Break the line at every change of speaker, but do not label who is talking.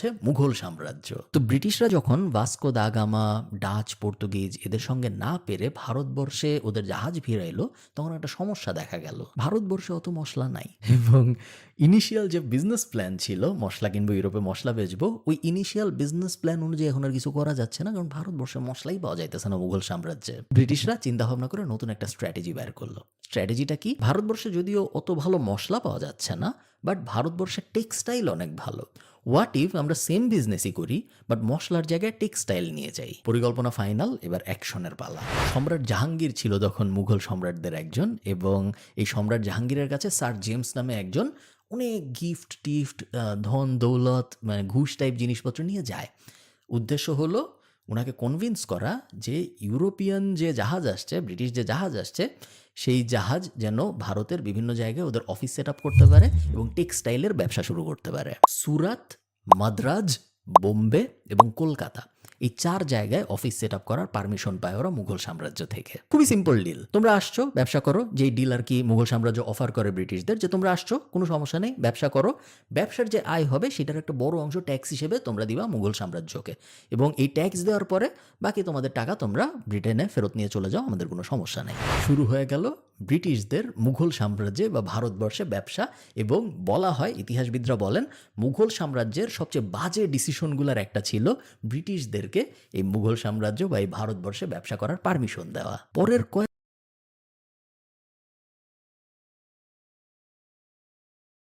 চলছে মুঘল সাম্রাজ্য। তো ব্রিটিশরা যখন Vasco da Gama, Dutch, Portuguese এদের সঙ্গে না পেরে ভারতবর্ষে ওদের জাহাজ ভিড়াইলো, তখন একটা সমস্যা দেখা গেল। ভারতবর্ষে অত মশলা নাই, এবং ইনিশিয়াল যে বিজনেস প্ল্যান ছিল মশলা কিনবো, ইউরোপে মশলা বেচবো, ওই ইনিশিয়াল বিজনেস প্ল্যান অনুযায়ী এখন আর কিছু করা যাচ্ছে না, কারণ ভারতবর্ষে মশলাই পাওয়া যাইতেছে না মুঘল সাম্রাজ্যে। ব্রিটিশরা চিন্তা ভাবনা করে নতুন একটা স্ট্র্যাটেজি বের করলো। স্ট্র্যাটেজিটা কি? ভারতবর্ষে যদিও অত ভালো মশলা পাওয়া যাচ্ছে না, বাট ভারতবর্ষের টেক্সটাইল অনেক ভালো। হোয়াট ইফ আমরা সেম বিজনেসই করি, বাট মশলার জায়গায় টেক্সটাইল নিয়ে যাই? পরিকল্পনা ফাইনাল, এবার অ্যাকশনের পালা। সম্রাট জাহাঙ্গীর ছিল তখন মুঘল সম্রাটদের একজন, এবং এই সম্রাট জাহাঙ্গীরের কাছে স্যার জেমস নামে একজন অনেক গিফট টিফট, ধন দৌলত, মানে ঘুষ টাইপ জিনিসপত্র নিয়ে যায়। উদ্দেশ্য হলো ওনাকে কনভিন্স করা যে ইউরোপিয়ান যে জাহাজ আসছে, ব্রিটিশ যে জাহাজ আসছে, সেই জাহাজ যেন ভারতের বিভিন্ন জায়গায় ওদের অফিস সেট আপ করতে পারে এবং টেক্সটাইলের ব্যবসা শুরু করতে পারে। সুরাত, মাদ্রাজ, বোম্বে এবং কলকাতা, এই 4 জায়গায় অফিস সেট আপ করার পারমিশন পায় ওরা মুঘল সাম্রাজ্য থেকে। খুবই সিম্পল ডিল, তোমরা আসছো ব্যবসা করো, যেই ডিল আর কি মুঘল সাম্রাজ্য অফার করে ব্রিটিশদের, যে তোমরা আসছো কোনো সমস্যা নেই, ব্যবসা করো, ব্যবসার যে আয় হবে সেটার একটা বড় অংশ ট্যাক্স হিসেবে তোমরা দিবা মুঘল সাম্রাজ্যকে, এবং এই ট্যাক্স দেওয়ার পরে বাকি তোমাদের টাকা তোমরা ব্রিটেনে ফেরত নিয়ে চলে যাও, আমাদের কোনো সমস্যা নেই। শুরু হয়ে গেল ব্রিটিশদের মুঘল সাম্রাজ্যে বা ভারতবর্ষে ব্যবসা, এবং বলা হয়, ইতিহাসবিদরা বলেন, মুঘল সাম্রাজ্যের সবচেয়ে বাজে ডিসিশনগুলোর একটা ছিল ব্রিটিশদেরকে এই মুঘল সাম্রাজ্য বা এই ভারতবর্ষে ব্যবসা করার পারমিশন দেওয়া। পরের